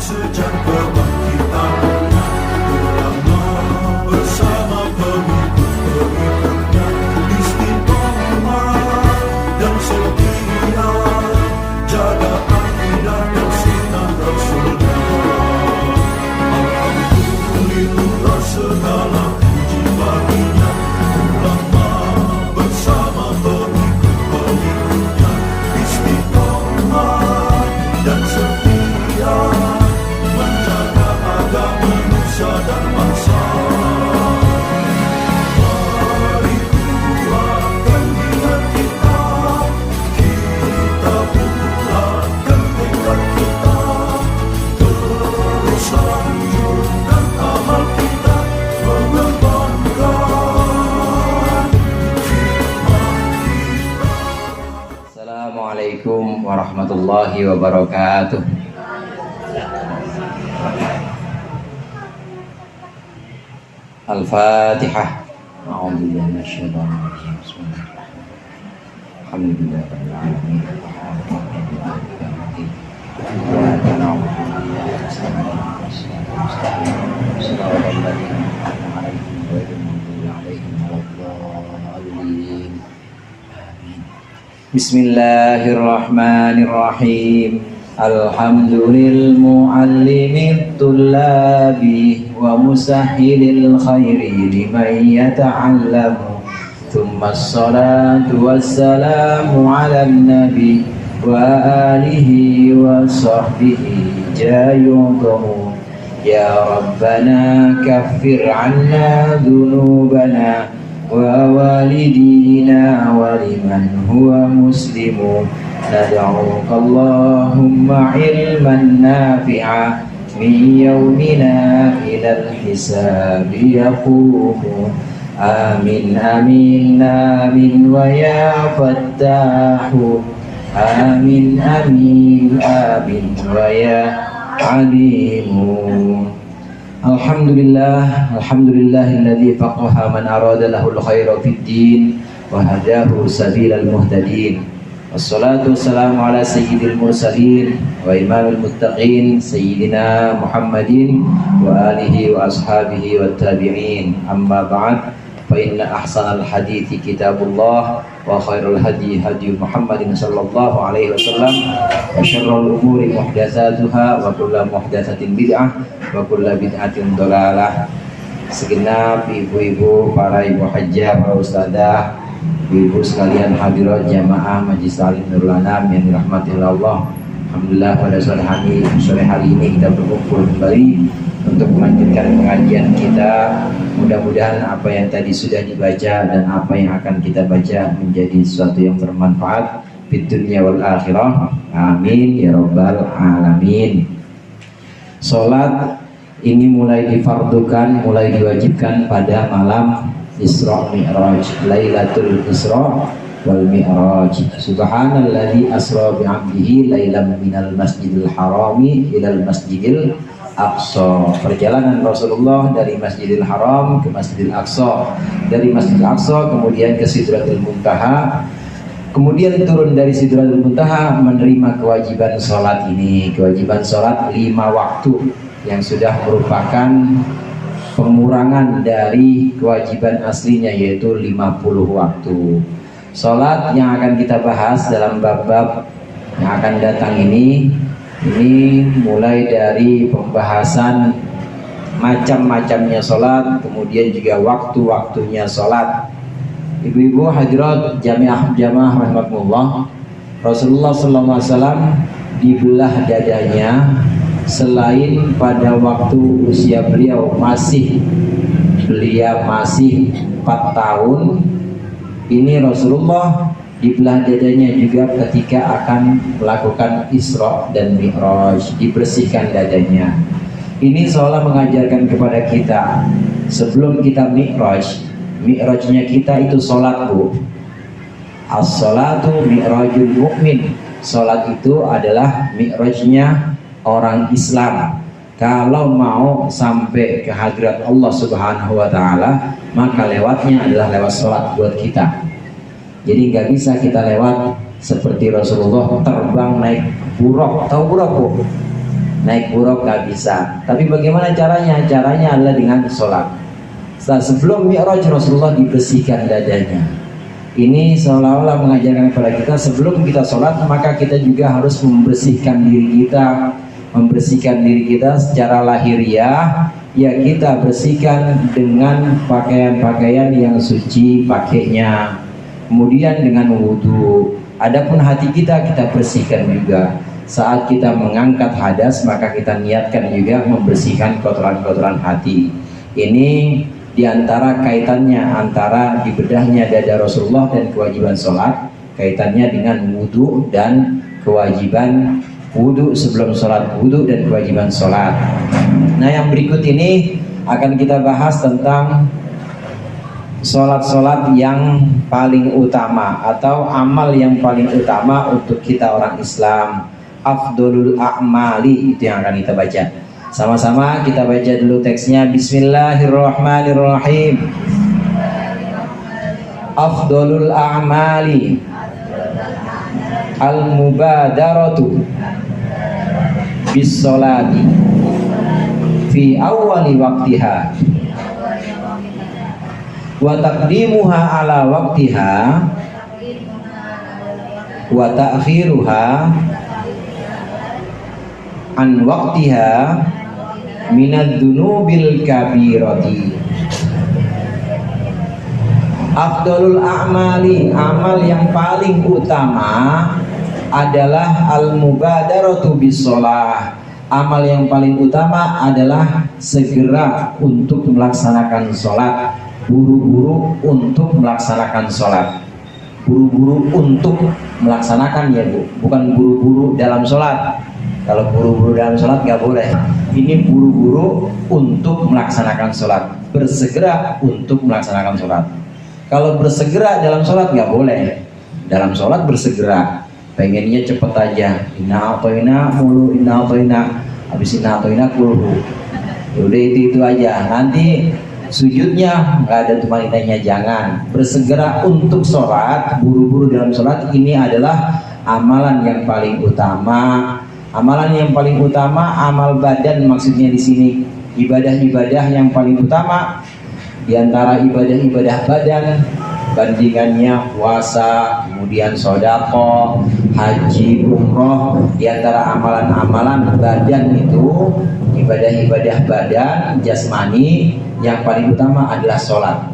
sejak kebangkitan ulama bersama pengikut-pengikutnya istiqomah dan setia jaga akidah dan sunnah Rasulullah. Alhamdulillah segala puji baginya ulama bersama pengikut-pengikutnya istiqomah dan setia menjaga agama nusa dan bangsa. Mari kuatkan niat kita, kita bulatkan tekad kita, terus lanjutkan amal kita, mengembangkan hikmah kita. Assalamualaikum warahmatullahi wabarakatuh. Al-Fatihah. A'udzubillahi minasyaitonir rajim. Bismillahirrahmanirrahim. Alhamdulillahirabbil alamin. Arrahmanirrahim. Maliki yaumiddin. Iyyaka na'budu wa iyyaka nasta'in. Shiratal ladzina an'amta 'alaihim ghairil maghdubi 'alaihim waladdallin. Bismillahirrahmanirrahim. Alhamdulil muallimit tullabi wa musahhilil khairi liman yata'allamu. Thumma as-salatu wassalamu 'alan nabi wa alihi wa sahbihi jayudamu. Ya Rabbana kaffir 'anna dhunubana wa walidina wa liman huwa muslimu. Nad'uka Allahumma ilman nafi'a min yawmina ilal hisabi yaqumu. Amin amin amin wa ya fattahu. Amin amin amin wa ya alimu. Alhamdulillah, alhamdulillahilladzi faqaha man arada lahul khaira fid din wa hadahu sabilal muhtadin. Wassalatu wassalamu ala sayyidil mursalin wa imamil muttaqin sayyidina Muhammadin wa alihi wa ashabihi wat tabi'in. Amma ba'd, fa inna ahsanal hadithi kitabullah wa khairul hadi hadi Muhammadin sallallahu alaihi wasallam wa syarrul umuri muhdatsatuha wa kullu muhdatsatin bid'ah wa kullu bid'atin dhalalah. Segenap ibu-ibu, para ibu hajjah, para ustadzah, ibu sekalian hadirat jamaah Majlis Ta'lim Nurul Anam yang dirahmati Allah. Alhamdulillah pada sore hari ini kita berkumpul kembali untuk melanjutkan pengajian kita. Mudah-mudahan apa yang tadi sudah dibaca dan apa yang akan kita baca menjadi sesuatu yang bermanfaat di dunia wal akhirah. Amin ya rabbal alamin. Salat ini mulai difardukan, mulai diwajibkan pada malam Isra Mi'raj, Lailatul Isra wal Mi'raj. Subhanalladzi asra bi'abdihi lailam minal masjidil harami ilal masjidil Aqsa. Perjalanan Rasulullah dari Masjidil Haram ke Masjidil Aqsa, dari Masjidil Aqsa kemudian ke Sidratul Muntaha, kemudian turun dari Sidratul Muntaha menerima kewajiban sholat ini. Kewajiban sholat 5 waktu yang sudah merupakan pengurangan dari kewajiban aslinya, yaitu 50 waktu. Sholat yang akan kita bahas dalam bab-bab yang akan datang ini mulai dari pembahasan macam-macamnya sholat, kemudian juga waktu-waktunya sholat. Ibu-ibu hadirat jamaah rahimakumullah, Rasulullah SAW dibelah dadanya selain pada waktu usia beliau masih 4 tahun. Ini Rasulullah dibelah dadanya juga ketika akan melakukan Isra dan Mi'raj, dibersihkan dadanya. Ini seolah mengajarkan kepada kita, sebelum kita Mi'rajnya kita itu sholat, bu. As-sholatu mi'rajul mu'min. Sholat itu adalah mi'rajnya orang Islam. Kalau mau sampai ke hadirat Allah Subhanahu wa ta'ala, maka lewatnya adalah lewat sholat buat kita. Jadi nggak bisa kita lewat seperti Rasulullah terbang naik buraq. Tahu buraq, bu? naik buruk nggak bisa. Tapi bagaimana caranya? Caranya adalah dengan sholat. Sebelum Mi'raj Rasulullah dibersihkan dadanya. Ini seolah-olah mengajarkan kepada kita sebelum kita sholat maka kita juga harus membersihkan diri kita. Membersihkan diri kita secara lahiriah, ya kita bersihkan dengan pakaian-pakaian yang suci pakainya. Kemudian dengan wudhu. Adapun hati kita bersihkan juga. Saat kita mengangkat hadas maka kita niatkan juga membersihkan kotoran-kotoran hati. Ini diantara kaitannya antara dibedahnya dada Rasulullah dan kewajiban sholat, kaitannya dengan wudhu dan kewajiban wudhu sebelum sholat, wudhu dan kewajiban sholat. Nah yang berikut ini akan kita bahas tentang sholat-sholat yang paling utama atau amal yang paling utama untuk kita orang Islam. Afdolul a'mali, itu yang akan kita baca. Sama-sama kita baca dulu teksnya. Bismillahirrahmanirrahim. Afdolul a'mali al-mubadaratu bis sholati fi awwali waqtiha wa taqdimuha ala waqtiha wa ta'khiruha an waqtiha minad dunubil kabirati. Afdolul a'mali, amal yang paling utama adalah al-mubadaratu bis-sholah. Amal yang paling utama adalah segera untuk melaksanakan sholat. Buru-buru untuk melaksanakan sholat. Buru-buru untuk melaksanakan ya Bu, bukan buru-buru dalam sholat. Kalau buru-buru dalam sholat nggak boleh. Ini buru-buru untuk melaksanakan sholat. Bersegera untuk melaksanakan sholat. Kalau bersegera dalam sholat nggak boleh. Dalam sholat bersegera, pengennya cepet aja. Inna atoina mulu, inna atoina, habis inna atoina kulhu. Udah itu aja. Nanti sujudnya nggak ada tumaninanya, jangan. Bersegera untuk sholat, buru-buru dalam sholat. Ini adalah amalan yang paling utama. Amalan yang paling utama, amal badan maksudnya di sini. Ibadah-ibadah yang paling utama di antara ibadah-ibadah badan, bandingannya puasa, kemudian sodako, haji, umroh. Di antara amalan-amalan badan itu, ibadah-ibadah badan jasmani yang paling utama adalah sholat.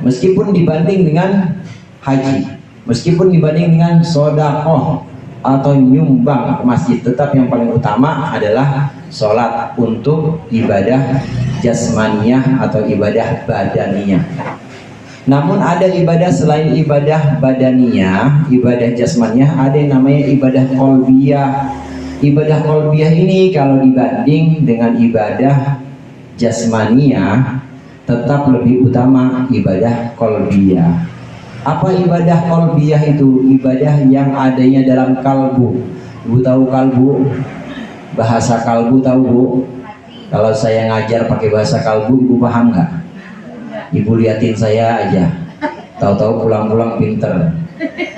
Meskipun dibanding dengan haji, meskipun dibanding dengan sodako atau nyumbang ke masjid, tetap yang paling utama adalah sholat untuk ibadah jasmaniyah atau ibadah badaniyah. Namun ada ibadah selain ibadah badaniyah, ibadah jasmaniyah, ada yang namanya ibadah qalbiyah. Ibadah qalbiyah ini kalau dibanding dengan ibadah jasmaniyah tetap lebih utama ibadah qalbiyah. Apa ibadah qalbiyah itu? Ibadah yang adanya dalam kalbu. Ibu tahu kalbu? Bahasa kalbu tahu Bu? Kalau saya ngajar pakai bahasa kalbu, Ibu paham nggak? Ibu liatin saya aja, tahu-tahu pulang-pulang pinter.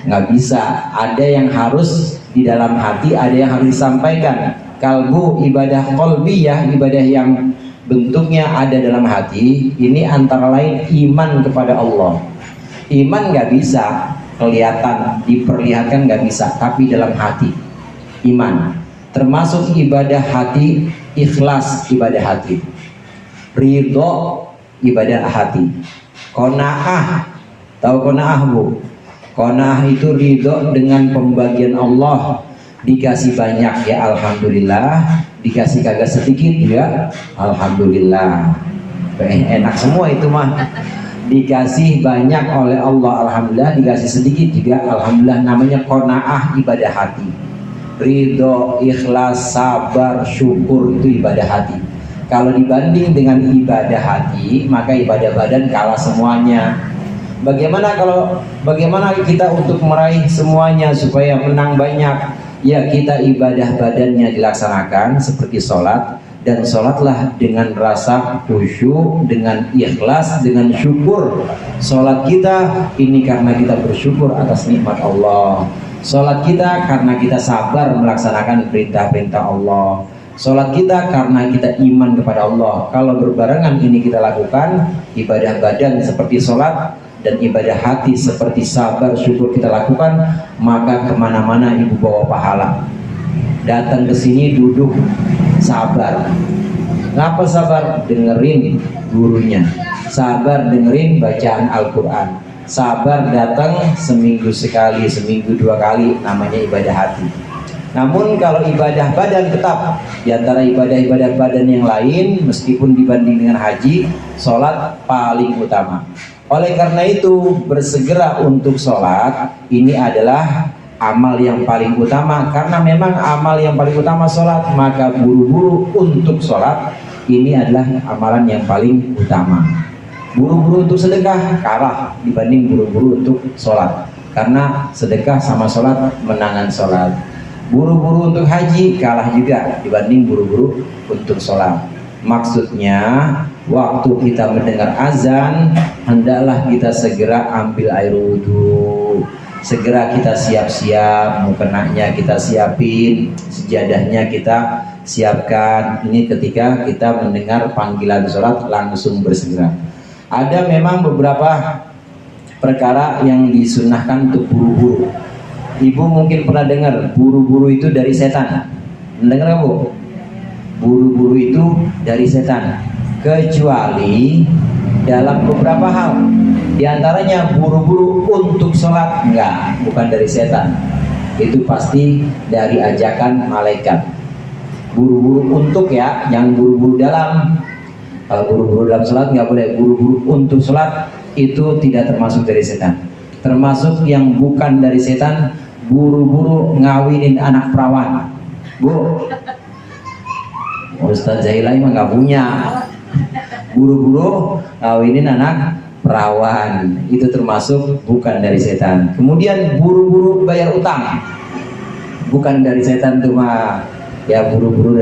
Nggak bisa. Ada yang harus di dalam hati, ada yang harus disampaikan. Kalbu, ibadah qalbiyah, ibadah yang bentuknya ada dalam hati. Ini antara lain iman kepada Allah. Iman nggak bisa kelihatan, diperlihatkan nggak bisa, tapi dalam hati. Iman termasuk ibadah hati, ikhlas ibadah hati, ridho ibadah hati, qanaah. Tahu qanaah Bu? Qanaah itu ridho dengan pembagian Allah. Dikasih banyak ya alhamdulillah, dikasih kagak sedikit ya alhamdulillah. Enak semua itu mah. Dikasih banyak oleh Allah alhamdulillah, dikasih sedikit juga alhamdulillah. Namanya qanaah ibadah hati. Ridho, ikhlas, sabar, syukur itu ibadah hati. Kalau dibanding dengan ibadah hati, maka ibadah badan kalah semuanya. Bagaimana kita untuk meraih semuanya supaya menang banyak? Ya kita ibadah badannya dilaksanakan seperti sholat, dan sholatlah dengan rasa khusyuk, dengan ikhlas, dengan syukur. Sholat kita ini karena kita bersyukur atas nikmat Allah. Sholat kita karena kita sabar melaksanakan perintah-perintah Allah. Sholat kita karena kita iman kepada Allah. Kalau berbarengan ini kita lakukan, ibadah badan seperti sholat dan ibadah hati seperti sabar syukur kita lakukan, maka kemana-mana ibu bawa pahala. Datang ke sini duduk sabar. Ngapa sabar? Dengerin gurunya. Sabar dengerin bacaan Al-Quran. Sabar datang seminggu sekali, seminggu 2 kali, namanya ibadah hati. Namun kalau ibadah badan tetap di antara ibadah-ibadah badan yang lain, meskipun dibanding dengan haji, sholat paling utama. Oleh karena itu bersegera untuk sholat ini adalah amal yang paling utama. Karena memang amal yang paling utama sholat, maka buru-buru untuk sholat ini adalah amalan yang paling utama. Buru-buru untuk sedekah kalah dibanding buru-buru untuk sholat. Karena sedekah sama sholat menangan sholat. Buru-buru untuk haji kalah juga dibanding buru-buru untuk sholat. Maksudnya waktu kita mendengar azan, hendaklah kita segera ambil air wudhu, segera kita siap-siap, mukenanya kita siapin, sejadahnya kita siapkan. Ini ketika kita mendengar panggilan sholat langsung bersegera. Ada memang beberapa perkara yang disunahkan untuk buru-buru. Ibu mungkin pernah dengar buru-buru itu dari setan. Mendengar nggak Bu? Buru-buru itu dari setan. Kecuali dalam beberapa hal. Di antaranya buru-buru untuk sholat, enggak, bukan dari setan. Itu pasti dari ajakan malaikat. Buru-buru untuk ya, jangan buru-buru dalam. Kalau buru-buru dalam sholat nggak boleh. Buru-buru untuk sholat itu tidak termasuk dari setan. Termasuk yang bukan dari setan, buru-buru ngawinin anak perawan. Bu, Ustaz Zailai mah nggak punya. Buru-buru ngawinin anak perawan, itu termasuk bukan dari setan. Kemudian buru-buru bayar utang, bukan dari setan tuh mah. Ya buru-buru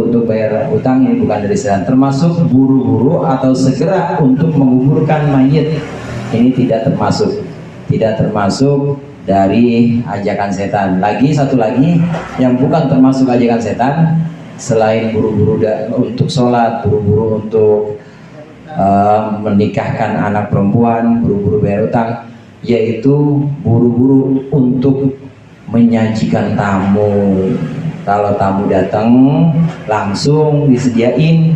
untuk bayar utang ini bukan dari setan. Termasuk buru-buru atau segera untuk menguburkan mayit, ini tidak termasuk dari ajakan setan. Satu lagi yang bukan termasuk ajakan setan, selain buru-buru untuk sholat, buru-buru untuk menikahkan anak perempuan, buru-buru bayar utang, yaitu buru-buru untuk menyajikan tamu. Kalau tamu datang langsung disediain,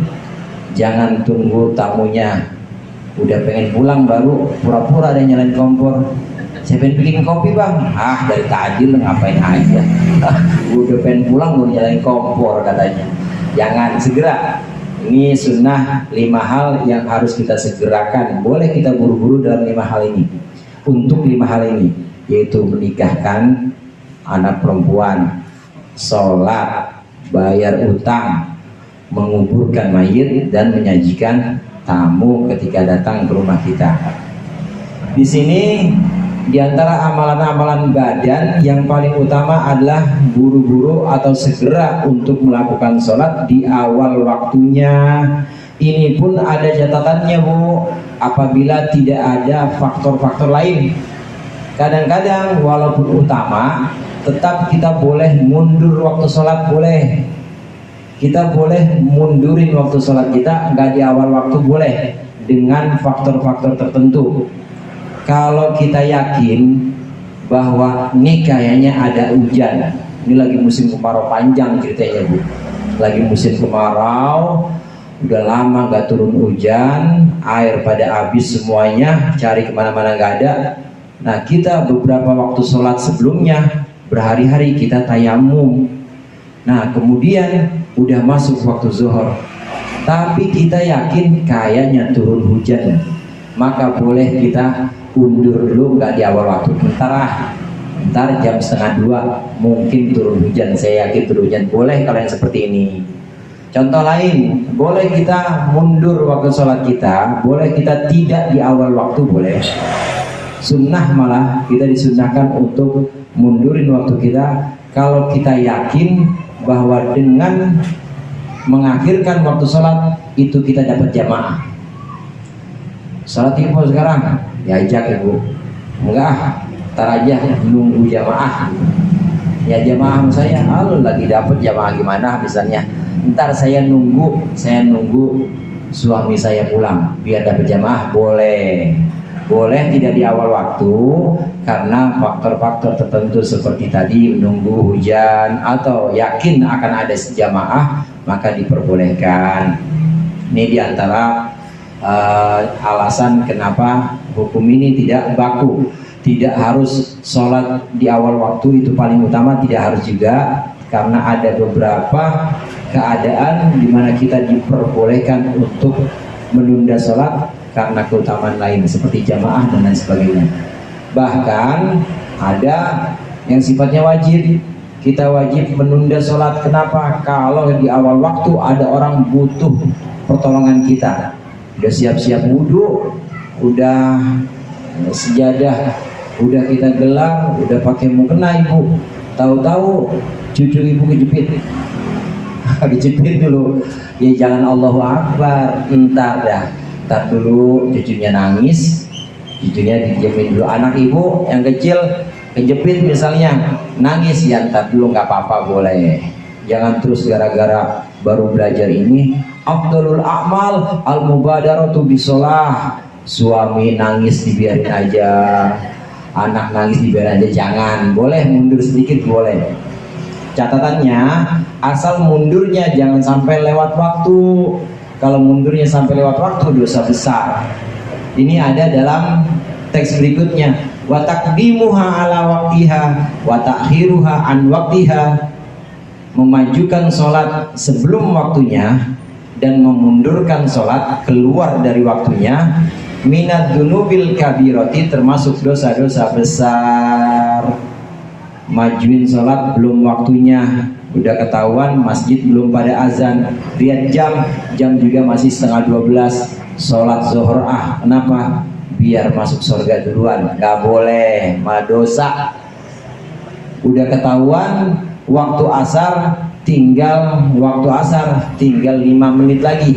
jangan tunggu tamunya udah pengen pulang baru pura-pura ada nyalain kompor. Saya pengen bikin kopi bang, dari tadi lo ngapain aja. Udah pengen pulang baru nyalain kompor katanya. Jangan, segera. Ini sunnah 5 hal yang harus kita segerakan. Boleh kita buru-buru dalam 5 hal ini. Untuk 5 hal ini, yaitu menikahkan anak perempuan, sholat, bayar utang, menguburkan mayit, dan menyajikan tamu ketika datang ke rumah kita. Di sini di antara amalan-amalan badan yang paling utama adalah buru-buru atau segera untuk melakukan sholat di awal waktunya. Ini pun ada catatannya Bu, apabila tidak ada faktor-faktor lain. Kadang-kadang walaupun utama, tetap kita boleh mundur waktu sholat, boleh. Kita boleh mundurin waktu sholat kita, nggak di awal waktu boleh, dengan faktor-faktor tertentu. Kalau kita yakin bahwa ini kayaknya ada hujan, ini lagi musim kemarau panjang ceritanya Bu, lagi musim kemarau, udah lama nggak turun hujan, air pada habis semuanya, cari kemana-mana nggak ada. Nah kita beberapa waktu sholat sebelumnya, berhari-hari kita tayamum. Nah kemudian udah masuk waktu zuhur, tapi kita yakin kayaknya turun hujan, maka boleh kita undur dulu, nggak di awal waktu. Ntar jam 1:30 mungkin turun hujan, saya yakin turun hujan. Boleh kalau yang seperti ini. Contoh lain, boleh kita mundur waktu sholat kita, boleh kita tidak di awal waktu, boleh. Sunnah malah kita disunnahkan untuk mundurin waktu kita kalau kita yakin bahwa dengan mengakhirkan waktu sholat itu kita dapat jamaah. Sholat ibu sekarang, diajak ibu. Enggak, ntar aja nunggu jamaah. Ya jamaah saya, lagi dapat jamaah gimana misalnya, ntar saya nunggu suami saya pulang biar dapat jamaah, boleh tidak di awal waktu karena faktor-faktor tertentu seperti tadi menunggu hujan atau yakin akan ada jamaah, maka diperbolehkan. Ini diantara alasan kenapa hukum ini tidak baku. Tidak harus sholat di awal waktu itu paling utama, tidak harus juga, karena ada beberapa keadaan di mana kita diperbolehkan untuk menunda sholat karena keutamaan lain seperti jamaah dan lain sebagainya. Bahkan ada yang sifatnya wajib, kita wajib menunda sholat. Kenapa? Kalau di awal waktu ada orang butuh pertolongan kita, udah siap-siap wudhu, udah sejadah udah kita gelar, udah pakai mukena ibu, tahu-tahu cucu ibu kejepit kejepit dulu, ya jangan Allahu Akbar, entar dulu cucunya nangis, cucunya dijamin dulu. Anak ibu yang kecil kejepit misalnya nangis, ya entar dulu, nggak apa-apa, boleh. Jangan terus gara-gara baru belajar ini. Afdalul a'mal al-mubadaratu bisolah. Suami nangis dibiarin aja, anak nangis dibiarin aja, jangan. Boleh mundur sedikit, boleh. Catatannya, asal mundurnya jangan sampai lewat waktu. Kalau mundurnya sampai lewat waktu, dosa besar. Ini ada dalam teks berikutnya. Wa taqdimuha ala waqtiha wa ta'khiruha an waqtiha. Memajukan sholat sebelum waktunya dan memundurkan sholat keluar dari waktunya. Minad dunubil kabiroti, termasuk dosa-dosa besar. Majuin sholat belum waktunya, udah ketahuan masjid belum pada azan, lihat jam juga masih setengah 12, sholat zuhur, kenapa? Biar masuk surga duluan, nggak boleh, malah dosa. Udah ketahuan waktu asar tinggal 5 menit lagi,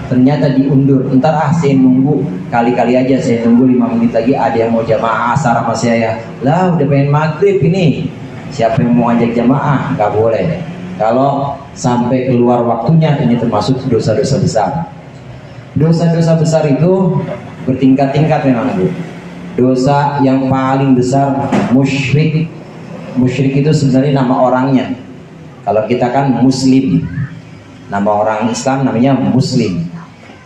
ternyata diundur, entar saya nunggu, kali-kali aja saya nunggu 5 menit lagi, ada yang mau jamaah asar sama saya, lah udah pengen maghrib ini, siapa yang mau ajak jamaah? Nggak boleh. Kalau sampai keluar waktunya, ini termasuk dosa-dosa besar. Dosa-dosa besar itu bertingkat-tingkat memang, Bu. Dosa yang paling besar musyrik. Musyrik itu sebenarnya nama orangnya. Kalau kita kan muslim, nama orang Islam namanya muslim.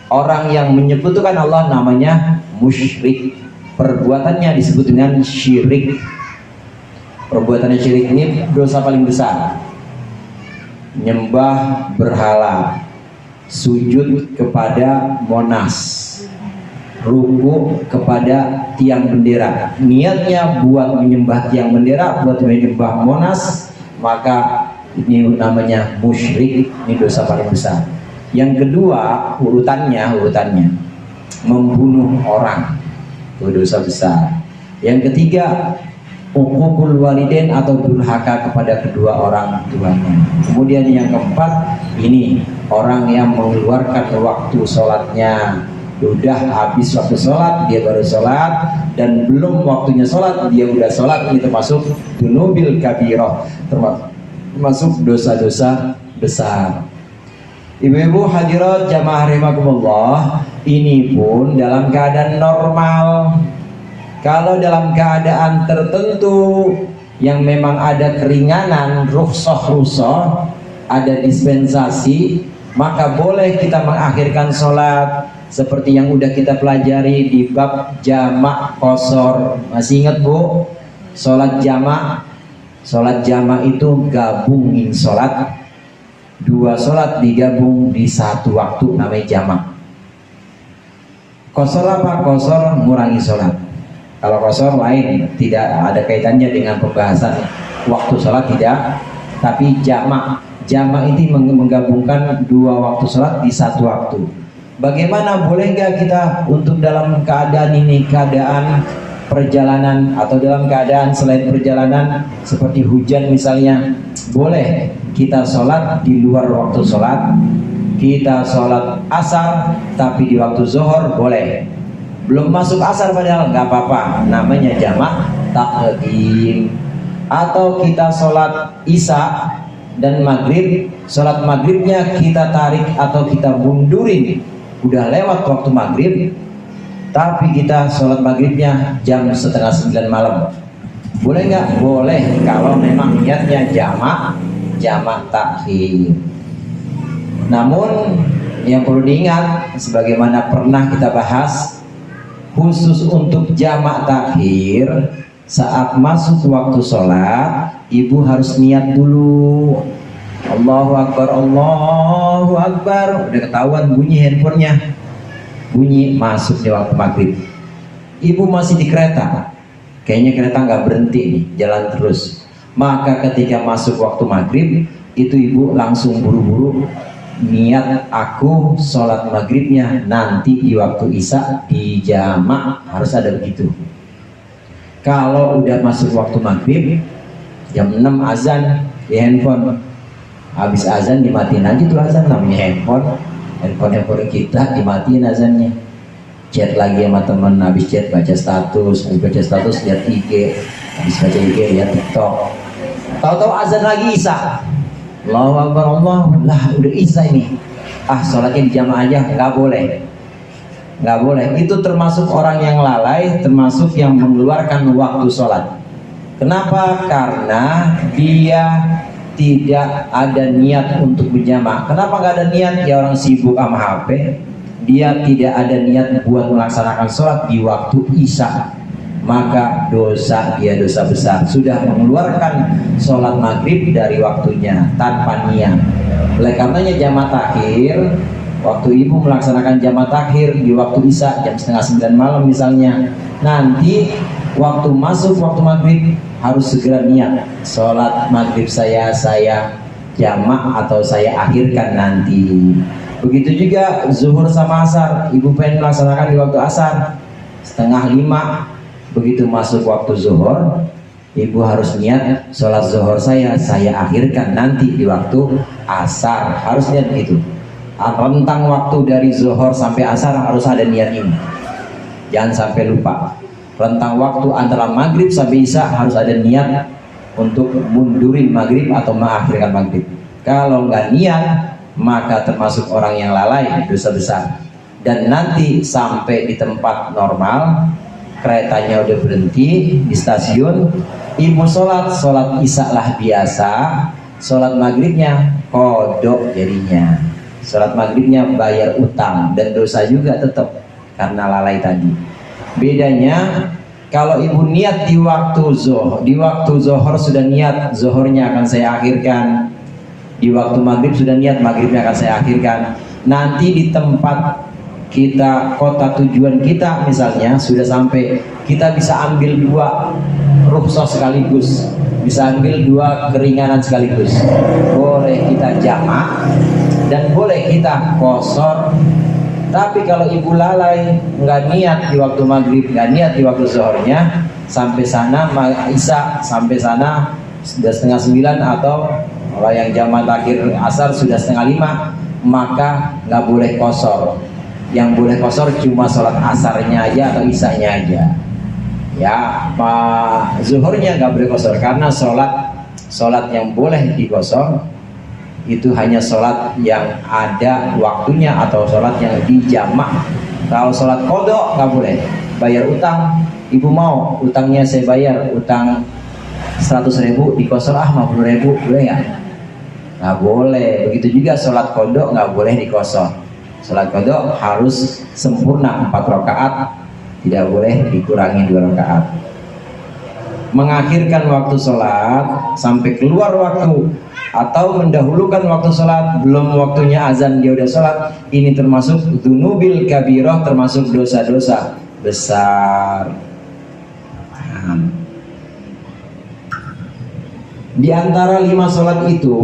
Orang yang menyebutkan Allah namanya musyrik. Perbuatannya disebut dengan syirik. Perbuatan syirik ini dosa paling besar. Nyembah berhala, sujud kepada monas, ruku kepada tiang bendera. Niatnya buat menyembah tiang bendera, buat menyembah monas, maka ini namanya musyrik. Ini dosa paling besar. Yang kedua urutannya membunuh orang, itu dosa besar. Yang ketiga uququl walidain, atau durhaka kepada kedua orang tuanya. Kemudian yang keempat, ini orang yang mengeluarkan waktu sholatnya. Udah habis waktu sholat, dia baru sholat, dan belum waktunya sholat, dia udah sholat. Ini termasuk dunubil kabirah, termasuk dosa-dosa besar. Ibu-ibu hadirat jamaah rahimakumullah, ini pun dalam keadaan normal. Kalau dalam keadaan tertentu yang memang ada keringanan, rukhsah, ada dispensasi, maka boleh kita mengakhirkan sholat seperti yang udah kita pelajari di bab jamak qasar. Masih ingat, Bu? Sholat jamak itu gabungin sholat, 2 sholat digabung di 1 waktu, namanya jamak. Qasar apa? Qasar ngurangi sholat. Kalau qasar lain, tidak ada kaitannya dengan pembahasan waktu sholat, tidak. Tapi jamak itu menggabungkan 2 waktu sholat di 1 waktu. Bagaimana, boleh nggak kita untuk dalam keadaan ini, keadaan perjalanan atau dalam keadaan selain perjalanan seperti hujan misalnya, boleh kita sholat di luar waktu sholat. Kita sholat asar tapi di waktu zuhur, boleh. Belum masuk asar padahal, nggak apa-apa, namanya jamak takdim. atau kita sholat isya dan maghrib, sholat maghribnya kita tarik atau kita mundurin, udah lewat waktu maghrib, tapi kita sholat maghribnya jam setengah 9 malam, boleh nggak? Boleh, kalau memang niatnya jamak takhir. Namun yang perlu diingat, sebagaimana pernah kita bahas, khusus untuk jamak takhir, saat masuk waktu sholat, ibu harus niat dulu. Allahu Akbar, Allahu Akbar. Udah ketahuan bunyi handphonenya, bunyi masuk di waktu maghrib. Ibu masih di kereta, kayaknya kereta nggak berhenti nih, jalan terus. Maka ketika masuk waktu maghrib, itu ibu langsung buru-buru niat, aku sholat maghribnya nanti di waktu isya di jamak, harus ada begitu. Kalau udah masuk waktu maghrib, jam 6 azan di handphone, habis azan dimatiin aja tuh azan, namanya handphone kita dimatiin azannya. Chat lagi sama temen, habis chat baca status, lihat IG, habis baca IG lihat TikTok, tahu-tahu azan lagi isya. Allahu Akbar, Allah lah, udah isya ini, sholatnya di jamaah aja. Nggak boleh. Itu termasuk orang yang lalai, termasuk yang mengeluarkan waktu sholat. Kenapa? Karena dia tidak ada niat untuk berjamaah. Kenapa nggak ada niat? Ya orang sibuk sama HP, dia tidak ada niat buat melaksanakan sholat di waktu isya, maka dosa besar. Sudah mengeluarkan sholat maghrib dari waktunya tanpa niat. Oleh karenanya jamak takhir, waktu ibu melaksanakan jamak takhir di waktu isya jam setengah 9 malam misalnya, nanti waktu masuk waktu maghrib harus segera niat, sholat maghrib saya jamak atau saya akhirkan nanti. Begitu juga zuhur sama asar, ibu pengen melaksanakan di waktu asar setengah 5, begitu masuk waktu zuhur, ibu harus niat sholat zuhur saya akhirkan nanti di waktu asar, harus niat begitu. Rentang waktu dari zuhur sampai asar harus ada niat ini, jangan sampai lupa. Rentang waktu antara maghrib sampai isya harus ada niat untuk mundurin maghrib atau mengakhirkan maghrib. Kalau nggak niat, maka termasuk orang yang lalai, dosa besar. Dan nanti sampai di tempat normal, keretanya udah berhenti di stasiun, ibu sholat isya lah biasa, sholat maghribnya kodok jadinya. Sholat maghribnya bayar utang dan dosa juga tetap karena lalai tadi. Bedanya kalau ibu niat di waktu zuhur sudah niat zuhurnya akan saya akhirkan, di waktu maghrib sudah niat maghribnya akan saya akhirkan. Nanti di tempat kita, kota tujuan kita misalnya sudah sampai, kita bisa ambil 2 rukhsah sekaligus, bisa ambil 2 keringanan sekaligus. Boleh kita jamak dan boleh kita qashar. Tapi kalau ibu lalai, nggak niat di waktu maghrib, nggak niat di waktu zuhurnya, sampai sana isya, sampai sana sudah setengah 9, atau kalau yang jamak takhir asar sudah setengah 5, maka nggak boleh qashar. Yang boleh qashar cuma sholat asarnya aja atau isyanya aja. Ya, zuhurnya nggak boleh qashar, karena sholat yang boleh diqashar itu hanya sholat yang ada waktunya atau sholat yang dijamak. Kalau sholat qadha nggak boleh. Bayar utang, ibu mau utangnya saya bayar, utang 100.000 diqashar 50.000, boleh ya? Nggak boleh. Begitu juga sholat qadha nggak boleh diqashar. Sholat qadha harus sempurna 4 rakaat, tidak boleh dikurangi 2 rakaat. Mengakhirkan waktu sholat sampai keluar waktu, atau mendahulukan waktu sholat, belum waktunya azan dia udah sholat, ini termasuk dzunubil kabirah, termasuk dosa-dosa besar. Di antara 5 sholat itu,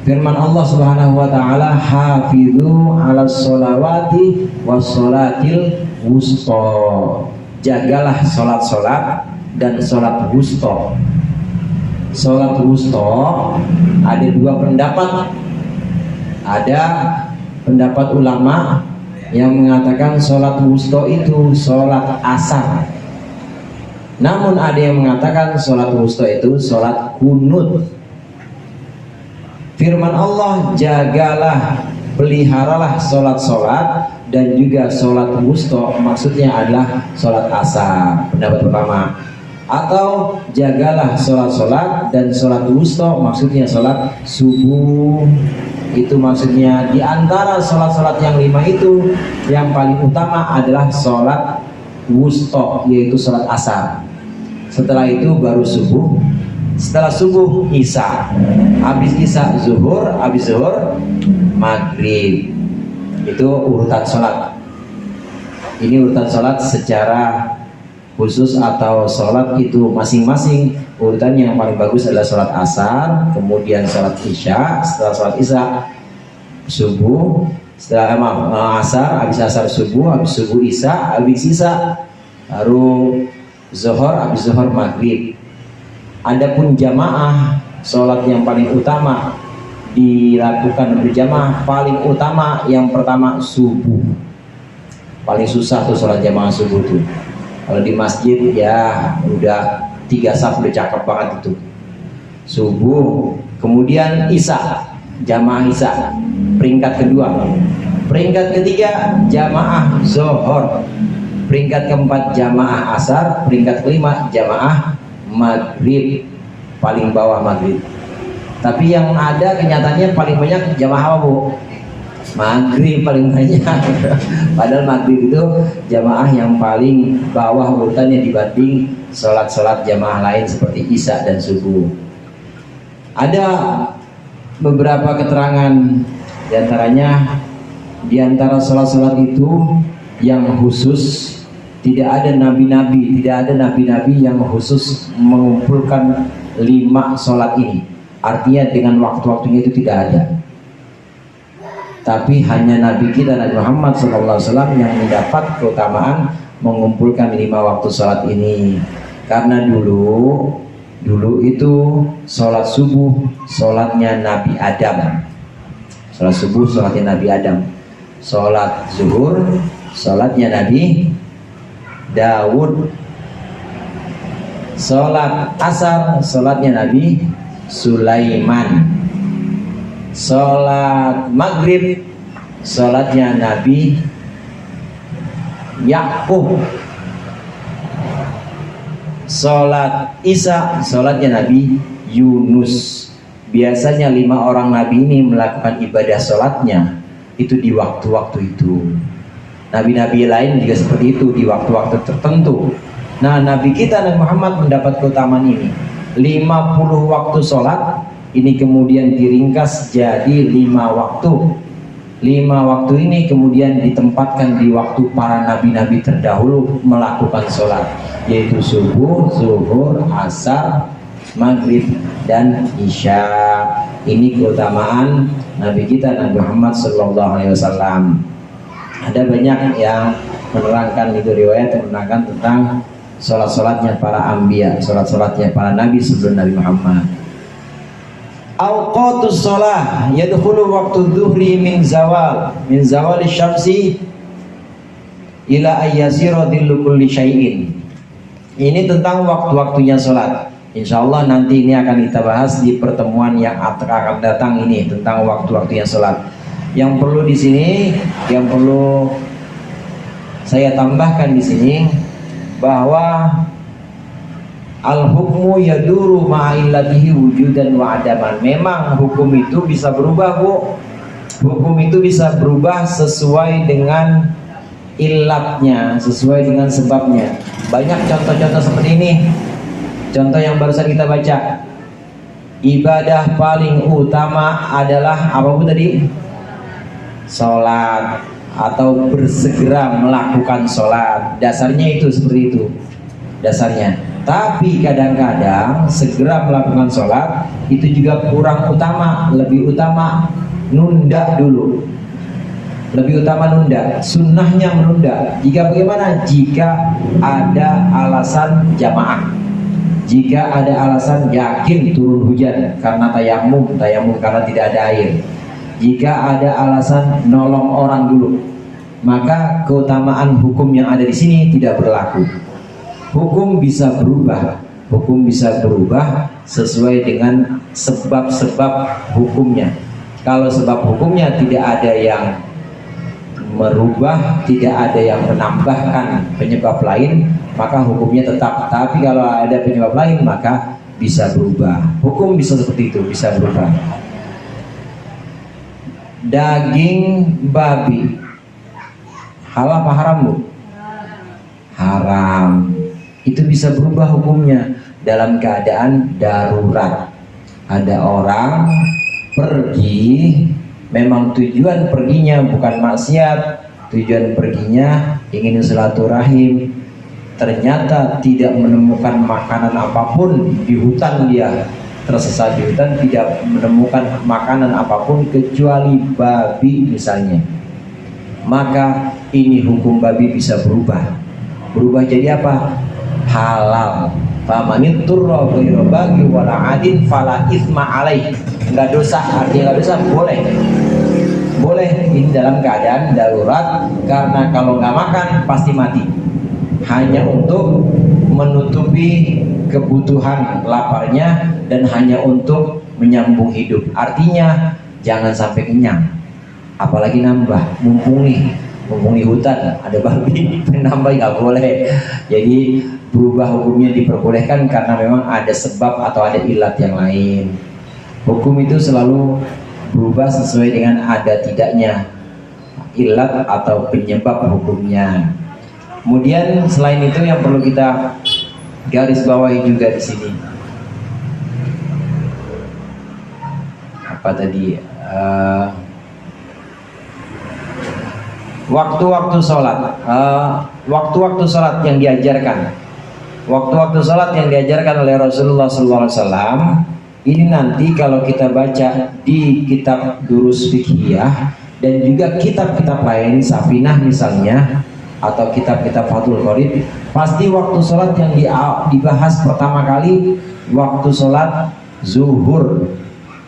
firman Allah Subhanahu wa taala, hafizu 'alas sholawati was sholatil wusta. Jagalah sholat-sholat dan sholat wusta. Sholat wusta ada 2 pendapat. Ada pendapat ulama yang mengatakan sholat wusta itu sholat asar. Namun ada yang mengatakan sholat wusta itu sholat kunut. Firman Allah, jagalah, peliharalah sholat-sholat dan juga sholat wusta, maksudnya adalah sholat asar, pendapat pertama. Atau jagalah sholat-sholat dan sholat wusta, maksudnya sholat subuh. Itu maksudnya di antara sholat-sholat yang 5 itu yang paling utama adalah sholat wusta, yaitu sholat asar. Setelah itu baru subuh. Setelah subuh isya, habis isya zuhur, habis zuhur maghrib. Itu urutan sholat. Ini urutan sholat secara khusus, atau sholat itu masing-masing urutan. Yang paling bagus adalah sholat asar, kemudian sholat isya, setelah sholat isya subuh, setelah asar, habis asar subuh, habis subuh isya, habis isya baru zuhur, habis zuhur maghrib. Adapun jamaah, sholat yang paling utama dilakukan berjamaah, paling utama yang pertama subuh. Paling susah tuh sholat jamaah subuh tuh. Kalau di masjid ya udah 3 saf udah cakep banget itu. Subuh, kemudian isya, jamaah isya, peringkat kedua. Peringkat ketiga jamaah zuhur. Peringkat keempat jamaah asar. Peringkat kelima jamaah maghrib, paling bawah maghrib. Tapi yang ada kenyataannya paling banyak jamaah apa, Bu? Maghrib paling banyak. Padahal maghrib itu jamaah yang paling bawah urutannya dibanding sholat-sholat jamaah lain seperti isya dan subuh. Ada beberapa keterangan, diantaranya di antara sholat-sholat itu yang khusus, tidak ada nabi-nabi yang khusus mengumpulkan 5 sholat ini. Artinya dengan waktu-waktunya itu tidak ada. Tapi hanya Nabi kita Nabi Muhammad SAW yang mendapat keutamaan mengumpulkan 5 waktu sholat ini. Karena dulu itu sholat subuh sholatnya Nabi Adam. Sholat subuh sholatnya Nabi Adam. Sholat zuhur sholatnya Nabi Daud. Sholat asar sholatnya Nabi Sulaiman. Sholat maghrib sholatnya Nabi Yakub. Sholat isya sholatnya Nabi Yunus. Biasanya 5 orang Nabi ini melakukan ibadah sholatnya itu di waktu-waktu itu. Nabi-nabi lain juga seperti itu di waktu-waktu tertentu. Nah, Nabi kita Nabi Muhammad mendapat keutamaan ini. 50 waktu sholat ini kemudian diringkas jadi 5 waktu. 5 waktu ini kemudian ditempatkan di waktu para nabi-nabi terdahulu melakukan sholat, yaitu subuh, zuhur, asar, maghrib, dan isya. Ini keutamaan Nabi kita Nabi Muhammad SAW. Ada banyak yang menerangkan itu, riwayat yang menerangkan tentang sholat-sholatnya para anbiya, sholat-sholatnya para nabi sebelum Nabi Muhammad. Awqatus sholah yadkhulu waktu dhuhri min zawali syamsi ila ayyasira dhillu kulli syai'in. Ini tentang waktu-waktunya sholat. Insya Allah nanti ini akan kita bahas di pertemuan yang akan datang ini tentang waktu-waktunya sholat. Yang perlu di sini, yang perlu saya tambahkan di sini bahwa al-hukmu yaduru ma'illatihi wujudan wa adaman. Memang hukum itu bisa berubah, Bu. Hukum itu bisa berubah sesuai dengan illatnya, sesuai dengan sebabnya. Banyak contoh-contoh seperti ini. Contoh yang barusan kita baca. Ibadah paling utama adalah apa, Bu, tadi? Sholat, atau bersegera melakukan sholat. Dasarnya itu seperti itu dasarnya. Tapi kadang-kadang segera melakukan sholat itu juga kurang utama. Lebih utama nunda dulu. Lebih utama nunda. Sunnahnya menunda. Jika bagaimana? Jika ada alasan jamaah. Jika ada alasan yakin turun hujan karena tayamum karena tidak ada air. Jika ada alasan nolong orang dulu, maka keutamaan hukum yang ada di sini tidak berlaku. Hukum bisa berubah. Hukum bisa berubah sesuai dengan sebab-sebab hukumnya. Kalau sebab hukumnya tidak ada yang merubah, tidak ada yang menambahkan penyebab lain, maka hukumnya tetap. Tapi kalau ada penyebab lain, maka bisa berubah. Hukum bisa seperti itu, bisa berubah. Daging babi halal apa haram, Bu? Haram. Itu bisa berubah hukumnya dalam keadaan darurat. Ada orang pergi, memang tujuan perginya bukan maksiat, tujuan perginya ingin silaturahim, ternyata tidak menemukan makanan apapun di hutan, dia tersesat di hutan, tidak menemukan makanan apapun kecuali babi misalnya, maka ini hukum babi bisa berubah jadi apa? Halal. Famanitturra ghairu baghi wala adin fala itsma alaih. Enggak dosa, artinya enggak dosa, boleh ini dalam keadaan darurat, karena kalau nggak makan pasti mati, hanya untuk menutupi kebutuhan laparnya dan hanya untuk menyambung hidup. Artinya jangan sampai kenyang, apalagi nambah, mumpung di hutan ada babi, nambah nggak boleh. Jadi berubah hukumnya diperbolehkan karena memang ada sebab atau ada ilat yang lain. Hukum itu selalu berubah sesuai dengan ada tidaknya ilat atau penyebab hukumnya. Kemudian selain itu yang perlu kita garis bawahi juga di sini, apa tadi? Waktu-waktu sholat, waktu-waktu sholat yang diajarkan, waktu-waktu sholat yang diajarkan oleh Rasulullah SAW. Ini nanti kalau kita baca di kitab Durus Fiqhiyah dan juga kitab-kitab lain, Safinah misalnya, atau kitab-kitab Fathul Qorib, pasti waktu sholat yang dibahas pertama kali waktu sholat zuhur,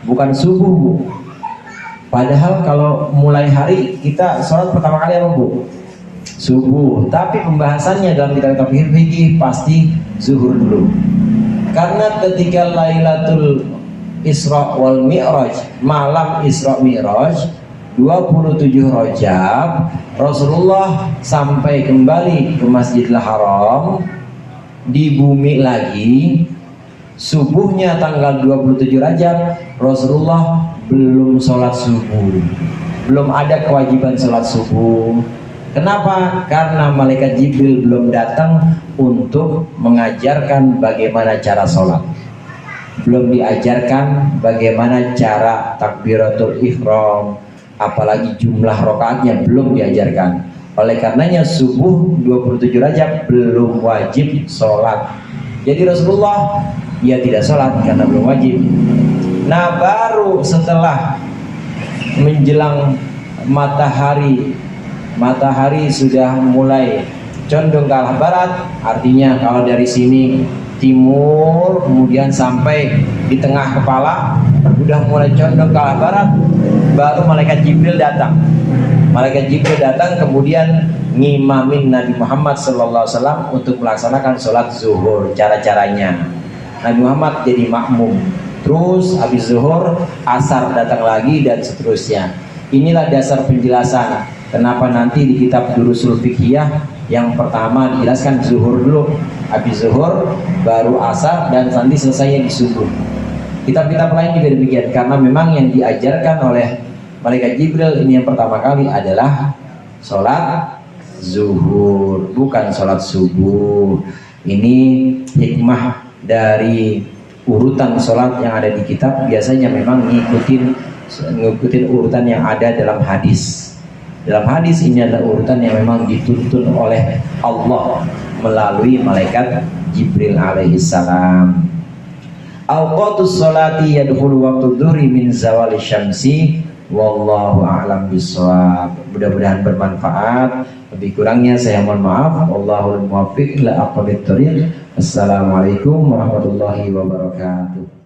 bukan subuh, Bu. Padahal kalau mulai hari kita sholat pertama kali apa, Bu? Subuh. Tapi pembahasannya dalam kitab-kitab fikih pasti zuhur dulu. Karena ketika Lailatul Isra wal Mi'raj, malam Isra Mi'raj 27 Rajab, Rasulullah sampai kembali ke Masjidil Haram di bumi lagi. Subuhnya tanggal 27 Rajab, Rasulullah belum sholat subuh, belum ada kewajiban sholat subuh. Kenapa? Karena malaikat Jibril belum datang untuk mengajarkan bagaimana cara sholat, belum diajarkan bagaimana cara takbiratul ihram, apalagi jumlah rakaatnya belum diajarkan. Oleh karenanya subuh 27 Rajab belum wajib sholat. Jadi Rasulullah ya tidak sholat karena belum wajib. Nah, baru setelah menjelang matahari sudah mulai condong ke arah barat, artinya kalau dari sini timur kemudian sampai di tengah kepala sudah mulai condong ke arah barat, baru malaikat Jibril datang. Malaikat Jibril datang kemudian ngimamin Nabi Muhammad SAW untuk melaksanakan sholat zuhur. Cara-caranya Nabi Muhammad jadi makmum, terus habis zuhur asar datang lagi dan seterusnya. Inilah dasar penjelasan kenapa nanti di kitab Durusul Fiqhiyah yang pertama dijelaskan zuhur dulu, habis zuhur baru asar, dan nanti selesainya di subuh. Kitab-kitab lain juga demikian, karena memang yang diajarkan oleh malaikat Jibril ini yang pertama kali adalah sholat zuhur, bukan sholat subuh. Ini hikmah dari urutan sholat yang ada di kitab. Biasanya memang ngikutin urutan yang ada dalam hadis. Dalam hadis ini adalah urutan yang memang dituntun oleh Allah melalui malaikat Jibril alaihissalam. Awqatus sholati yadkhulu waqtu dhuhri min zawali syamsi, wallahu a'lam bishawab. Mudah-mudahan bermanfaat. Lebih kurangnya saya mohon maaf. Wallahul muwaffiq ila aqwamit thoriq. Assalamualaikum warahmatullahi wabarakatuh.